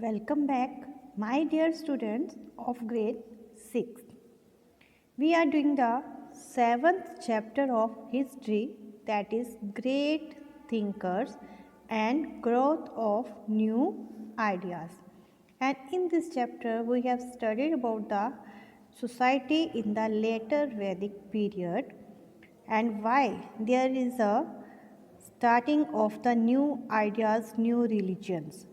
Welcome back, my dear students of grade 6. We are doing the 7th chapter of history, that is Great Thinkers and Growth of New Ideas. And in this chapter, we have studied about the society in the later Vedic period and why there is a starting of the new ideas, new religions.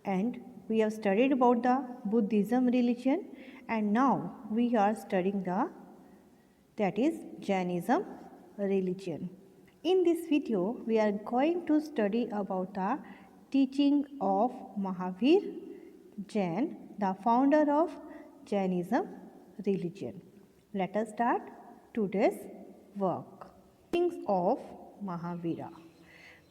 And we have studied about the Buddhism religion, and now we are studying that is Jainism religion. In this video, we are going to study about the teaching of Mahavir Jain, the founder of Jainism religion. Let us start today's work. Teachings of Mahavira.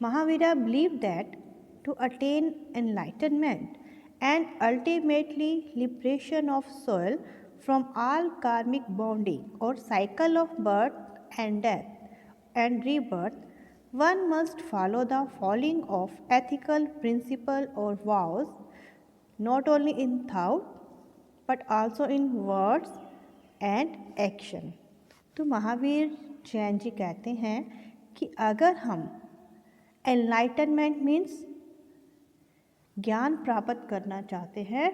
Mahavira believed that to attain enlightenment and ultimately liberation of soul from all karmic bonding or cycle of birth and death and rebirth, one must follow the following of ethical principle or vows, not only in thought but also in words and action. तो महावीर जैन जी कहते हैं कि अगर हम enlightenment means ज्ञान प्राप्त करना चाहते हैं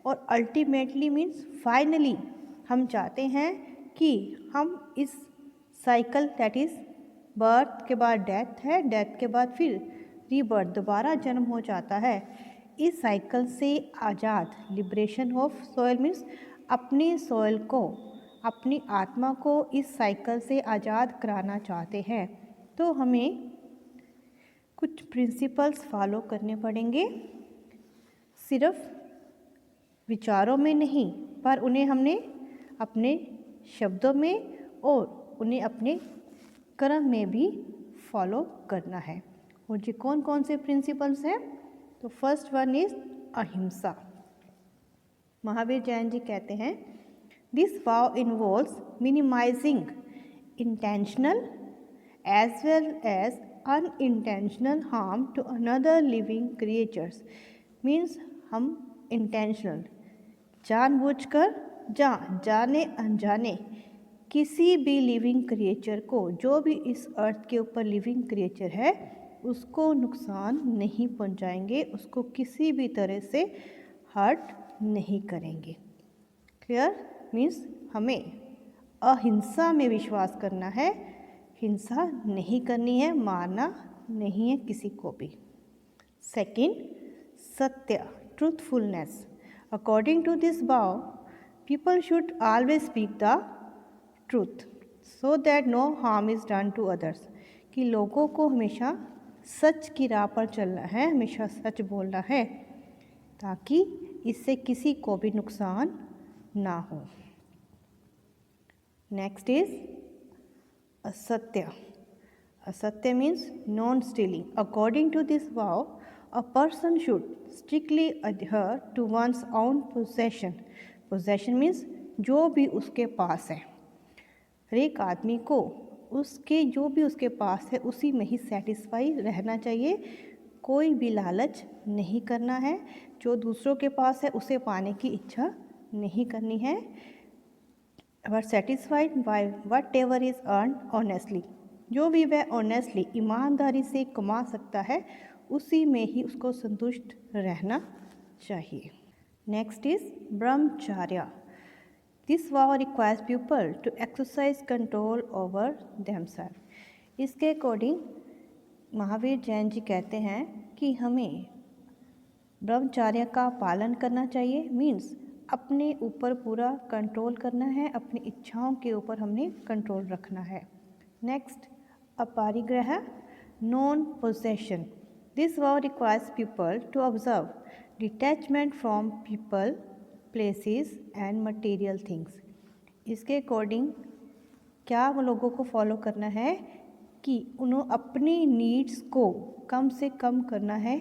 और अल्टीमेटली मीन्स फाइनली हम चाहते हैं कि हम इस साइकिल दैट इज़ बर्थ के बाद डेथ है, डेथ के बाद फिर रीबर्थ दोबारा जन्म हो जाता है, इस साइकिल से आज़ाद लिबरेशन ऑफ सोल मीन्स अपनी सोल को, अपनी आत्मा को इस साइकिल से आज़ाद कराना चाहते हैं तो हमें कुछ प्रिंसिपल्स फॉलो करने पड़ेंगे। सिर्फ विचारों में नहीं पर उन्हें हमने अपने शब्दों में और उन्हें अपने कर्म में भी फॉलो करना है। और जी कौन कौन से प्रिंसिपल्स हैं? तो फर्स्ट वन इज़ अहिंसा। महावीर जैन जी कहते हैं this vow involves minimising intentional as well as unintentional harm to another living creatures means हम इंटेंशनल जानबूझकर जाने अनजाने किसी भी लिविंग क्रिएचर को, जो भी इस अर्थ के ऊपर लिविंग क्रिएचर है उसको नुकसान नहीं पहुंचाएंगे, उसको किसी भी तरह से हर्ट नहीं करेंगे। क्लियर मीन्स हमें अहिंसा में विश्वास करना है, हिंसा नहीं करनी है, मारना नहीं है किसी को भी। सेकंड, सत्य truthfulness. According to this vow, people should always speak the truth so that no harm is done to others। कि लोगों को हमेशा सच की राह पर चलना है, हमेशा सच बोलना है ताकि इससे किसी को भी नुकसान ना हो। नेक्स्ट इज असत्य। असत्य means non stealing. According to this vow, a person should strictly adhere to one's own possession। possession means जो भी उसके पास है, हर एक आदमी को उसके जो भी उसके पास है उसी में ही सेटिस्फाई रहना चाहिए, कोई भी लालच नहीं करना है, जो दूसरों के पास है उसे पाने की इच्छा नहीं करनी है। वर satisfied by what ever is earn honestly, जो भी वह ऑनेस्टली ईमानदारी से कमा सकता है उसी में ही उसको संतुष्ट रहना चाहिए। नेक्स्ट इज ब्रह्मचर्य। This vow requires people to exercise control over themself. इसके अकॉर्डिंग महावीर जैन जी कहते हैं कि हमें ब्रह्मचर्य का पालन करना चाहिए, मीन्स अपने ऊपर पूरा कंट्रोल करना है, अपनी इच्छाओं के ऊपर हमने कंट्रोल रखना है। Next, aparigraha non possession. This vow requires people to observe detachment from people, places and material things. इसके अकॉर्डिंग क्या वो लोगों को फॉलो करना है कि उन्होंने अपनी नीड्स को कम से कम करना है,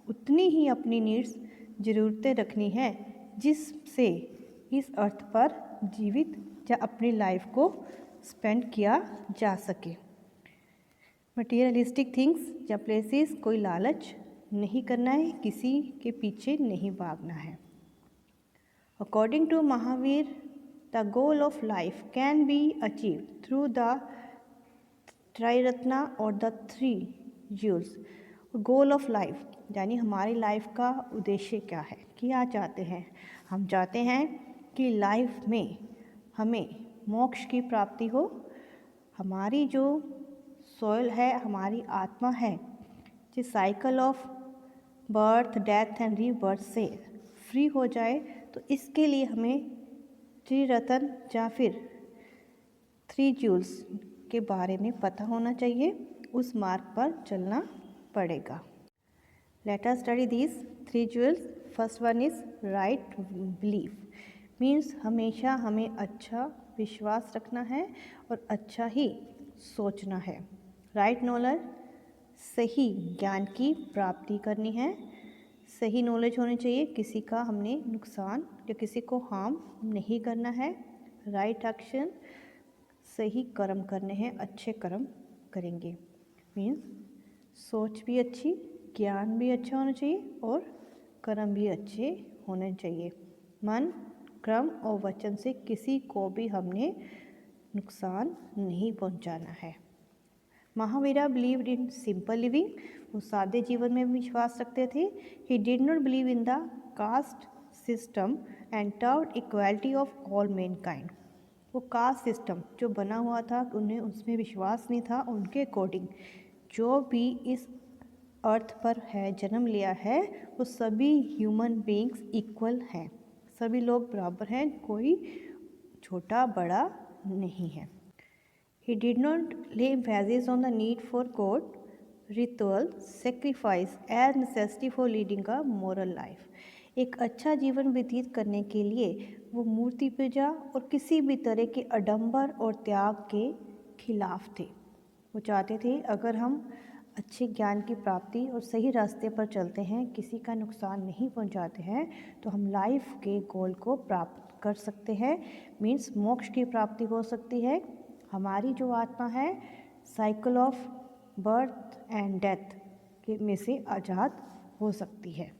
उतनी ही अपनी नीड्स ज़रूरतें रखनी है जिससे इस अर्थ पर जीवित या अपनी लाइफ को स्पेंड किया जा सके। मटेरियलिस्टिक थिंग्स या प्लेसेस कोई लालच नहीं करना है, किसी के पीछे नहीं भागना है। According to Mahavir, the goal of life can be achieved through the Triratna or the three jewels. Goal of life यानी हमारी लाइफ का उद्देश्य क्या है, क्या चाहते हैं। हम चाहते हैं कि लाइफ में हमें मोक्ष की प्राप्ति हो, हमारी जो सोल है, हमारी आत्मा है, जिस cycle of birth death and rebirth से फ्री हो जाए, तो इसके लिए हमें त्रिरत्न या फिर थ्री ज्यूल्स के बारे में पता होना चाहिए, उस मार्ग पर चलना पड़ेगा। Let us study this three Jules. First one is right belief, means हमेशा हमें अच्छा विश्वास रखना है और अच्छा ही सोचना है। राइट नॉलेज, सही ज्ञान की प्राप्ति करनी है, सही नॉलेज होनी चाहिए, किसी का हमने नुकसान या किसी को हार्म नहीं करना है। राइट एक्शन, सही कर्म करने हैं, अच्छे कर्म करेंगे, मीन्स सोच भी अच्छी, ज्ञान भी अच्छा होना चाहिए और कर्म भी अच्छे होने चाहिए। मन, कर्म और वचन से किसी को भी हमने नुकसान नहीं पहुंचाना है। Mahavira believed in simple living, वो सादे जीवन में विश्वास रखते थे। He did not believe in the caste system and taut equality of all Mankind. वो कास्ट सिस्टम जो बना हुआ था, उन्हें उसमें विश्वास नहीं था। उनके अकॉर्डिंग जो भी इस अर्थ पर है, जन्म लिया है, वो सभी ह्यूमन बीइंग्स इक्वल हैं, सभी लोग बराबर हैं, कोई छोटा बड़ा नहीं है। He did not lay emphasis on the need for God, ritual, sacrifice as necessity for leading a moral life. एक अच्छा जीवन व्यतीत करने के लिए वो मूर्ति पूजा और किसी भी तरह के आडंबर और त्याग के खिलाफ थे। वो चाहते थे अगर हम अच्छे ज्ञान की प्राप्ति और सही रास्ते पर चलते हैं, किसी का नुकसान नहीं पहुंचाते हैं, तो हम लाइफ के गोल को प्राप्त कर सकते हैं, मीन्स मोक्ष की प्राप्ति हो सकती है। हमारी जो आत्मा है cycle of birth and death के में से आज़ाद हो सकती है।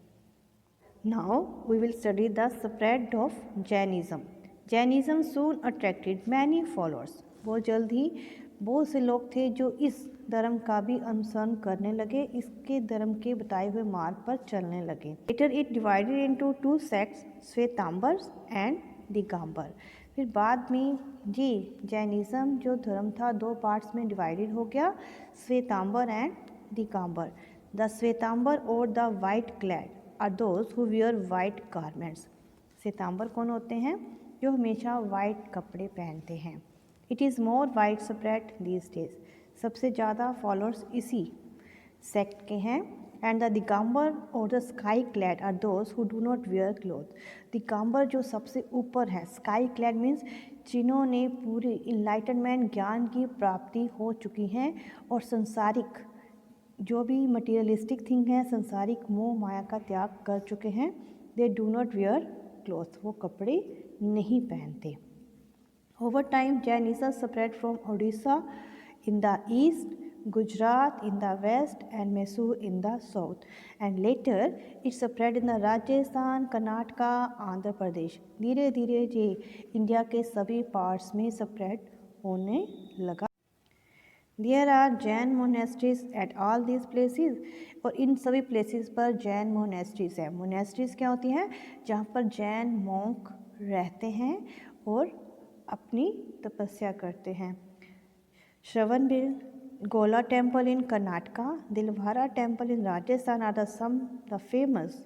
Now we will study the spread of Jainism. Jainism soon attracted many followers. बहुत जल्द ही बहुत से लोग थे जो इस धर्म का भी अनुसरण करने लगे, इसके धर्म के बताए हुए मार्ग पर चलने लगे। Later it divided into two sects, Shvetambar and Digambar. फिर बाद में जी जैनिज़्म जो धर्म था दो पार्ट्स में डिवाइडेड हो गया, श्वेतांबर एंड दिगंबर। द श्वेतांबर और the white clad are those who wear white garments. Shvetambar कौन होते हैं? जो हमेशा वाइट कपड़े पहनते हैं। It is more wide spread these days. सबसे ज़्यादा फॉलोअर्स इसी सेक्ट के हैं। एंड द दिगंबर और the sky clad are those who do not wear cloth. Digambar जो सबसे ऊपर है, स्काई क्लैड मीन्स जिन्होंने पूरी इनलाइटनमेंट ज्ञान की प्राप्ति हो चुकी हैं और संसारिक जो भी मटीरियलिस्टिक थिंग है, संसारिक मोह माया का त्याग कर चुके हैं। They do not wear cloth, वो कपड़े नहीं पहनते। Over time Jainism spread from Odisha in the east, Gujarat in the west and Mysore in the south, and later it spread in the Rajasthan, Karnataka, Andhra Pradesh. धीरे धीरे ये India के सभी parts में स्प्रेड होने लगा। There are Jain monasteries at all these places, और इन सभी प्लेसेस पर जैन मोनेस्ट्रीज हैं। मोनेस्ट्रीज क्या होती हैं? जहाँ पर जैन मॉन्क रहते हैं और अपनी तपस्या करते हैं। Shravanbel temple in Karnataka, Dilwara temple in Rajasthan are the famous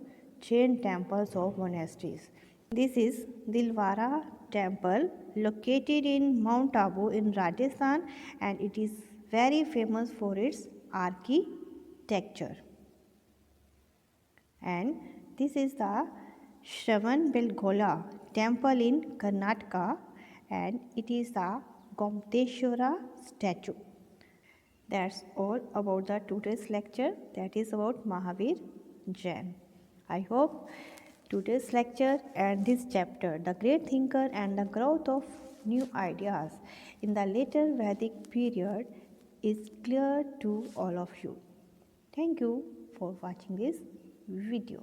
Jain temples of monasteries. This is Dilwara temple located in Mount Abu in Rajasthan, and it is very famous for its architecture. And this is the Shravanbelgola temple in Karnataka, and it is the Gomteshwara statue. That's all about the today's lecture, that is about Mahavir Jain. I hope today's lecture and this chapter, the great thinker and the growth of new ideas in the later Vedic period, is clear to all of you. Thank you for for watching this video.